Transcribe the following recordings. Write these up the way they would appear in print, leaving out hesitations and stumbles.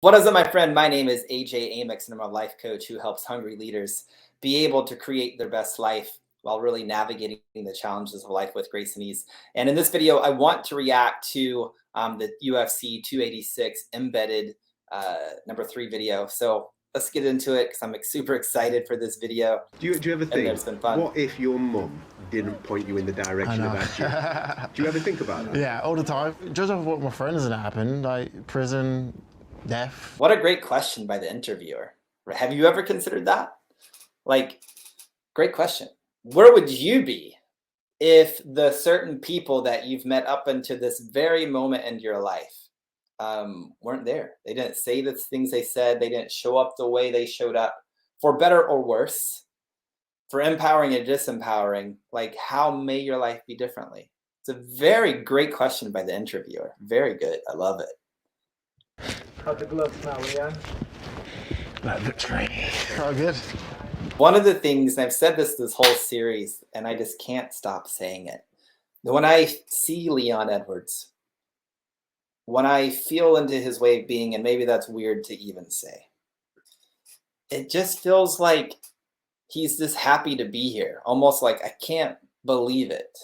What is up, my friend? My name is AJ Amix, and I'm a life coach who helps hungry leaders be able to create their best life while really navigating the challenges of life with grace and ease. And in this video, I want to react to the UFC 286 embedded number 3 video. So let's get into it because I'm super excited for this video. Do you ever And think, it's been fun. what if your mum didn't point you in the direction of that gym? Do you ever think about that? Yeah, all the time. Just of what my friends had happened, like prison, death. What a great question by the interviewer. Have you ever considered that? Like, great question. Where would you be if the certain people that you've met up into this very moment in your life weren't there? They didn't say the things they said. They didn't show up the way they showed up, for better or worse, for empowering and disempowering. Like, how may your life be differently? It's a very great question by the interviewer. Very good. I love it. How'd the glove smell, Leon? That looks great. Oh, good. One of the things, and I've said this whole series, and I just can't stop saying it. When I see Leon Edwards, when I feel into his way of being, and maybe that's weird to even say, it just feels like he's just happy to be here. Almost like I can't believe it.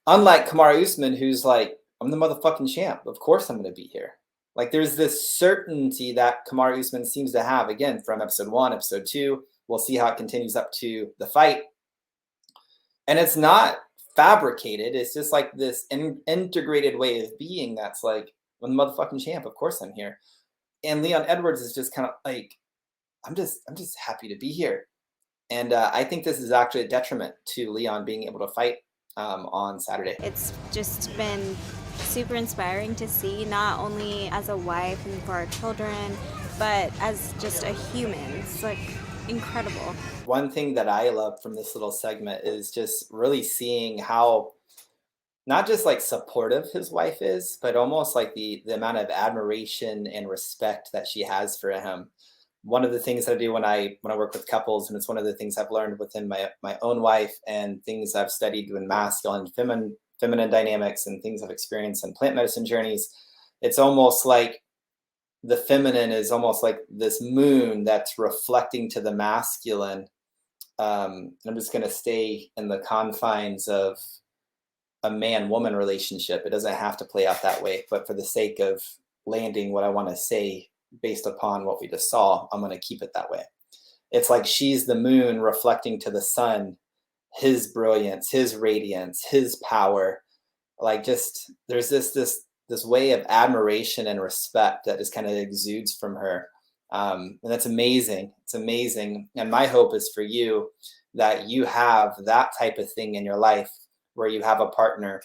Unlike Kamaru Usman, who's like, I'm the motherfucking champ. Of course I'm going to be here. Like, there's this certainty that Kamaru Usman seems to have, again, from episode 1, episode 2. We'll see how it continues up to the fight. And it's not fabricated. It's just like this integrated way of being that's like, I'm the motherfucking champ. Of course I'm here. And Leon Edwards is just kind of like, I'm just happy to be here. And I think this is actually a detriment to Leon being able to fight on Saturday. It's just been super inspiring to see, not only as a wife and for our children, but as just a human. It's like incredible. One thing that I love from this little segment is just really seeing how not just like supportive his wife is, but almost like the amount of admiration and respect that she has for him. One of the things that I do when I work with couples, and it's one of the things I've learned within my own wife and things I've studied in masculine and feminine dynamics and things I've experienced in plant medicine journeys, it's almost like the feminine is almost like this moon that's reflecting to the masculine. I'm just going to stay in the confines of a man-woman relationship. It doesn't have to play out that way, but for the sake of landing what I want to say based upon what we just saw, I'm going to keep it that way. It's like she's the moon reflecting to the sun, his brilliance, his radiance, his power. Like, just there's this way of admiration and respect that just kind of exudes from her. And that's amazing. It's amazing. And my hope is for you that you have that type of thing in your life where you have a partner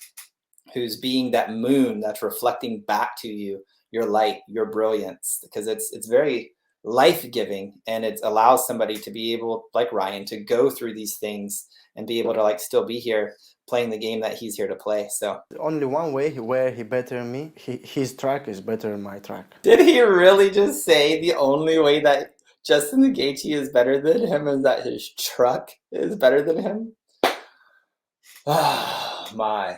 who's being that moon that's reflecting back to you your light, your brilliance, because it's very life-giving, and it allows somebody to be able, like Ryan, to go through these things and be able to like still be here playing the game that he's here to play. So Only one way where he better than me. His track is better than my track. did he really just say the only way that Justin Gaethje is better than him is that his truck is better than him? Oh, my.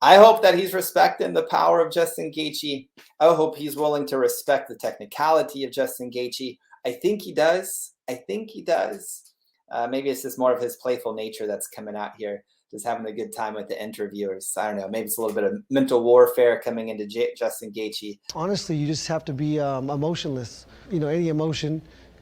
I hope that he's respecting the power of Justin Gaethje. I hope he's willing to respect the technicality of Justin Gaethje. I think he does. Maybe it's just more of his playful nature that's coming out here, just having a good time with the interviewers. I don't know. Maybe it's a little bit of mental warfare coming into Justin Gaethje. Honestly, you just have to be emotionless. You know, any emotion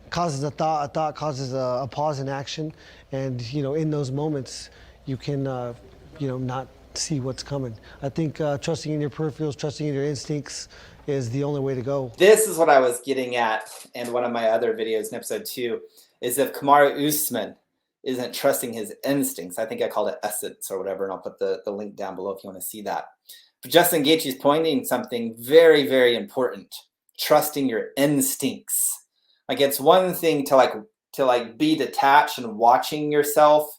causes a thought causes a pause in action. And, you know, in those moments, you can, not see what's coming. I think trusting in your peripherals, trusting in your instincts is the only way to go. This is what I was getting at in one of my other videos in episode 2, is if Kamaru Usman isn't trusting his instincts. I think I called it essence or whatever, and I'll put the link down below if you want to see that. But Justin Gaethje is pointing something very, very important. Trusting your instincts. Like, it's one thing to be detached and watching yourself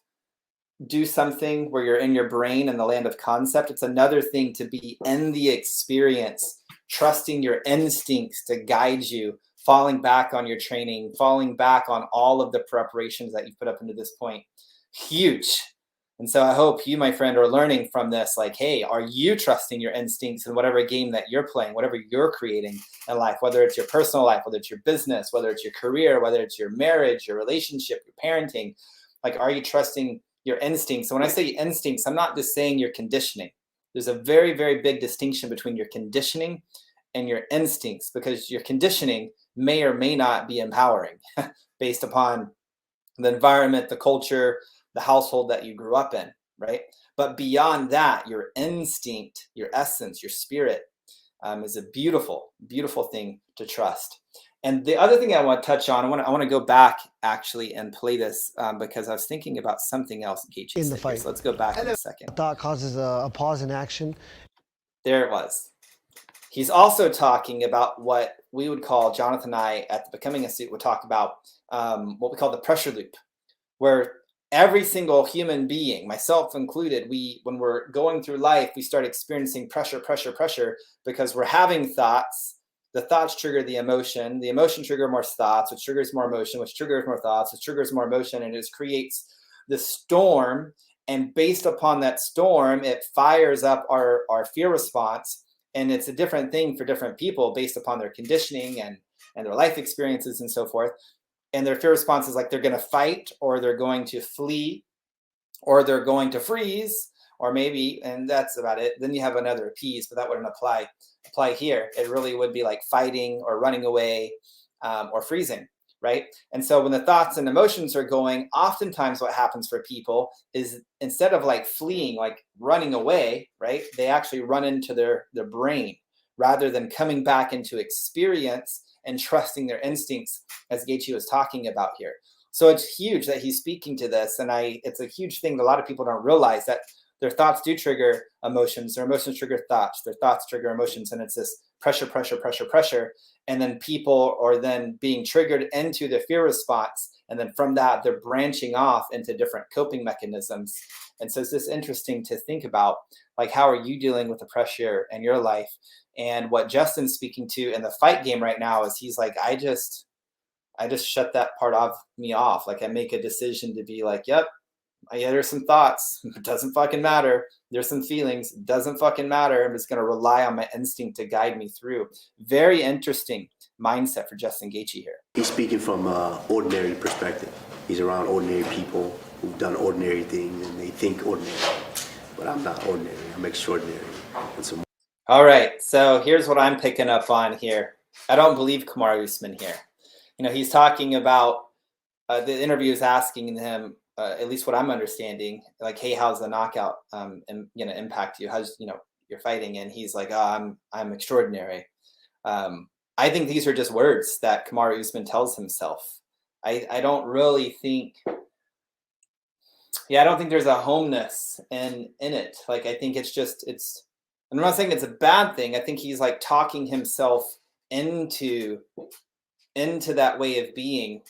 do something where you're in your brain in the land of concept. It's another thing to be in the experience, trusting your instincts to guide you, falling back on your training, falling back on all of the preparations that you've put up into this point. Huge. And so I hope you, my friend, are learning from this. Like, hey, are you trusting your instincts in whatever game that you're playing, whatever you're creating in life, whether it's your personal life, whether it's your business, whether it's your career, whether it's your marriage, your relationship, your parenting? Like, are you trusting your instincts? So when I say instincts, I'm not just saying your conditioning. There's a very, very big distinction between your conditioning and your instincts, because your conditioning may or may not be empowering based upon the environment, the culture, the household that you grew up in, right? But beyond that, your instinct, your essence, your spirit is a beautiful, beautiful thing to trust. And the other thing I want to touch on, I want to go back actually and play this because I was thinking about something else in the fight. So let's go back in a second. A thought causes a pause in action. There it was. He's also talking about what we would call, Jonathan and I at the Becoming a Suit would talk about what we call the pressure loop, where every single human being, myself included, when we're going through life, we start experiencing pressure because we're having thoughts. The thoughts trigger the emotion trigger more thoughts, which triggers more emotion, which triggers more thoughts, which triggers more emotion, and it just creates the storm. And based upon that storm, it fires up our fear response. And it's a different thing for different people based upon their conditioning and their life experiences and so forth. And their fear response is like they're going to fight, or they're going to flee, or they're going to freeze, or maybe, and that's about it. Then you have another appease, but that wouldn't apply here. It really would be like fighting or running away or freezing, right? And so when the thoughts and emotions are going, oftentimes what happens for people is instead of like fleeing, like running away, right? They actually run into their brain rather than coming back into experience and trusting their instincts, as Gaethje was talking about here. So it's huge that he's speaking to this. And it's a huge thing that a lot of people don't realize, that their thoughts do trigger emotions, their emotions trigger thoughts, their thoughts trigger emotions. And it's this pressure. And then people are then being triggered into the fear response. And then from that, they're branching off into different coping mechanisms. And so it's just interesting to think about, like, how are you dealing with the pressure in your life? And what Justin's speaking to in the fight game right now is he's like, I just shut that part of me off. Like, I make a decision to be like, yep, yeah, there's some thoughts. It doesn't fucking matter. There's some feelings. It doesn't fucking matter. I'm just going to rely on my instinct to guide me through. Very interesting mindset for Justin Gaethje here. He's speaking from an ordinary perspective. He's around ordinary people who've done ordinary things, and they think ordinary. But I'm not ordinary. I'm extraordinary. And so, all right. So here's what I'm picking up on here. I don't believe Kamaru Usman here. He's talking about the interview is asking him, at least what I'm understanding, like, hey, how's the knockout impact you? How's you're fighting? And he's like, oh, I'm extraordinary. I think these are just words that Kamaru Usman tells himself. I don't really think, I don't think there's a homeness in it. Like, I think I'm not saying it's a bad thing. I think he's like talking himself into that way of being,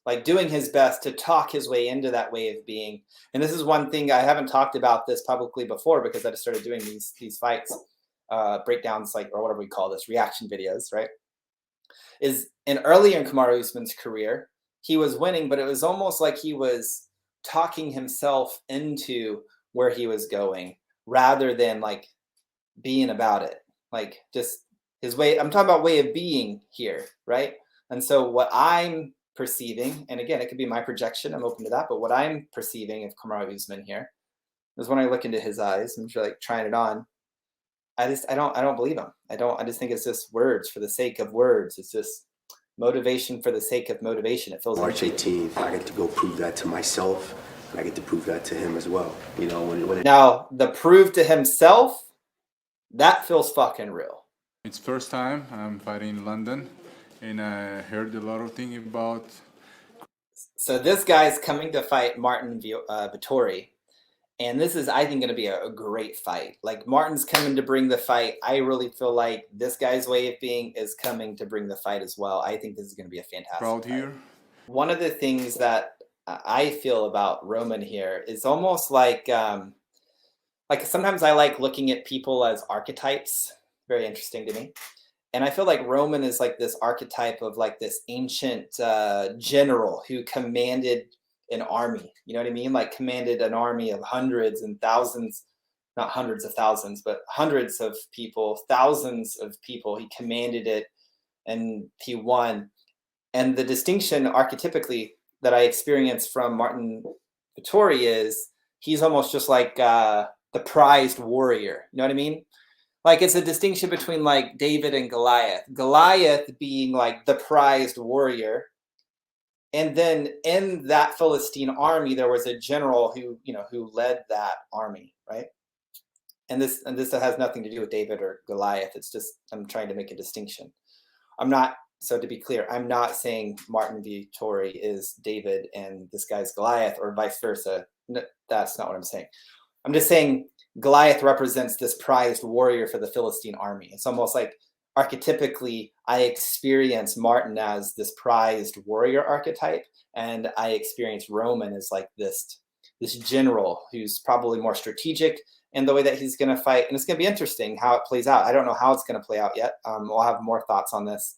like doing his best to talk his way into that way of being. And this is one thing, I haven't talked about this publicly before because I just started doing these fights, breakdowns, like, or whatever we call this, reaction videos, right? Is earlier in Kamaru Usman's career, he was winning, but it was almost like he was talking himself into where he was going rather than like being about it. Like, just his way, I'm talking about way of being here, right? And so what I'm perceiving, and again, it could be my projection, I'm open to that, but what I'm perceiving of Kamaru Usman here is when I look into his eyes, I'm just like trying it on, I don't believe him. I just think it's just words for the sake of words. It's just motivation for the sake of motivation. It feels March empty. 18th, I get to go prove that to myself, and I get to prove that to him as well. Now, the prove to himself, that feels fucking real. It's first time I'm fighting in London, and I heard a lot of things about. So this guy's coming to fight Martin Vettori, and this is, I think, going to be a great fight. Like, Martin's coming to bring the fight. I really feel like this guy's way of being is coming to bring the fight as well. I think this is going to be a fantastic Crowd fight. here. One of the things that I feel about Roman here is almost like sometimes I like looking at people as archetypes. Very interesting to me. And I feel like Roman is like this archetype of like this ancient general who commanded an army. You know what I mean? Like commanded an army of hundreds and thousands, not hundreds of thousands, but hundreds of people, thousands of people. He commanded it and he won. And the distinction archetypically that I experienced from Martin Vittori is he's almost just like the prized warrior. You know what I mean? Like it's a distinction between like David and Goliath. Goliath being like the prized warrior. And then in that Philistine army, there was a general who, you know, who led that army, right? And this has nothing to do with David or Goliath. It's just, I'm trying to make a distinction. I'm not, so to be clear, I'm not saying Martin Vittori is David and this guy's Goliath or vice versa. No, that's not what I'm saying. I'm just saying Goliath represents this prized warrior for the Philistine army. It's almost like archetypically, I experience Martin as this prized warrior archetype, and I experience Roman as like this general who's probably more strategic in the way that he's going to fight. And it's going to be interesting how it plays out. I don't know how it's going to play out yet. We'll have more thoughts on this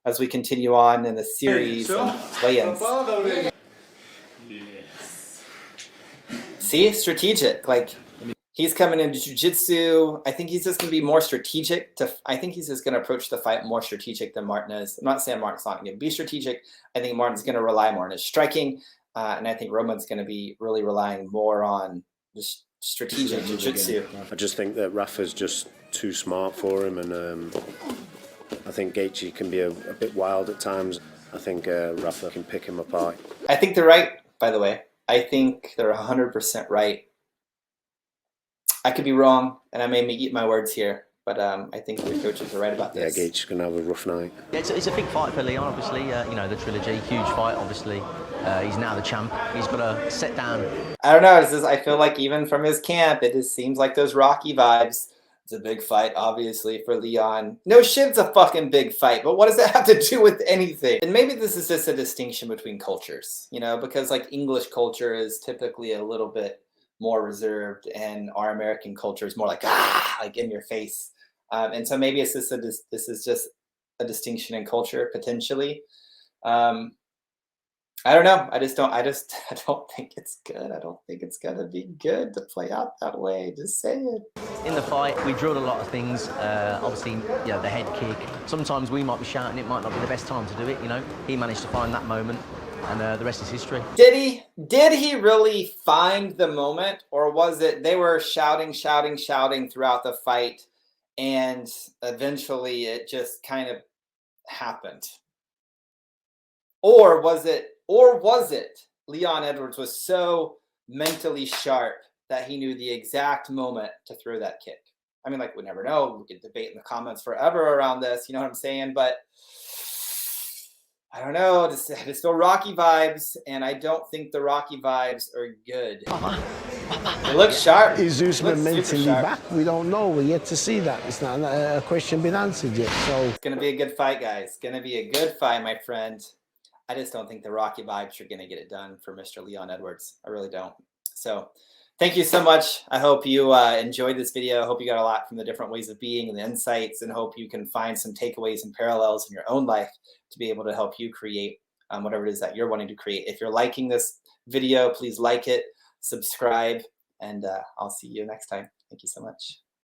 as we continue on in the series and play-ins. Yes. See, strategic. Like he's coming into jiu-jitsu. I think he's just going to be more strategic. I think he's just going to approach the fight more strategic than Martin is. I'm not saying Martin's not going to be strategic. I think Martin's going to rely more on his striking. And I think Roman's going to be really relying more on just strategic jiu-jitsu. I just think that Rafa's just too smart for him, and I think Gaethje can be a bit wild at times. I think Rafa can pick him apart. I think they're right, by the way. I think they're 100% right. I could be wrong, and I may eat my words here, but I think the coaches are right about this. Yeah, Gaethje's going to have a rough night. Yeah, it's a big fight for Leon, obviously. You know, the trilogy, huge fight, obviously. He's now the champ. He's got to set down. I don't know. I feel like even from his camp, it just seems like those Rocky vibes. It's a big fight, obviously, for Leon. No shit's a fucking big fight, but what does that have to do with anything? And maybe this is just a distinction between cultures, you know, because like English culture is typically a little bit more reserved, and our American culture is more like like in your face. And so maybe it's just this is just a distinction in culture potentially. I don't know. I don't think it's good. I don't think it's gonna be good to play out that way. Just say it. In the fight, we drilled a lot of things. Obviously, you know, the head kick. Sometimes we might be shouting, it might not be the best time to do it, you know. He managed to find that moment, and the rest is history. Did he really find the moment, or was it they were shouting throughout the fight, and eventually it just kind of happened? Or was it Leon Edwards was so mentally sharp that he knew the exact moment to throw that kick? I mean, like, we never know. We could debate in the comments forever around this, you know what I'm saying? But I don't know. It's still Rocky vibes, and I don't think the Rocky vibes are good. It looks sharp. Is Usman mentally back? We don't know. We're yet to see that. It's not a question been answered yet. So it's going to be a good fight, guys. It's going to be a good fight, my friend. I just don't think the Rocky vibes are going to get it done for Mr. Leon Edwards. I really don't. So thank you so much. I hope you enjoyed this video. I hope you got a lot from the different ways of being and the insights, and hope you can find some takeaways and parallels in your own life to be able to help you create whatever it is that you're wanting to create. If you're liking this video, please like it, subscribe, and I'll see you next time. Thank you so much.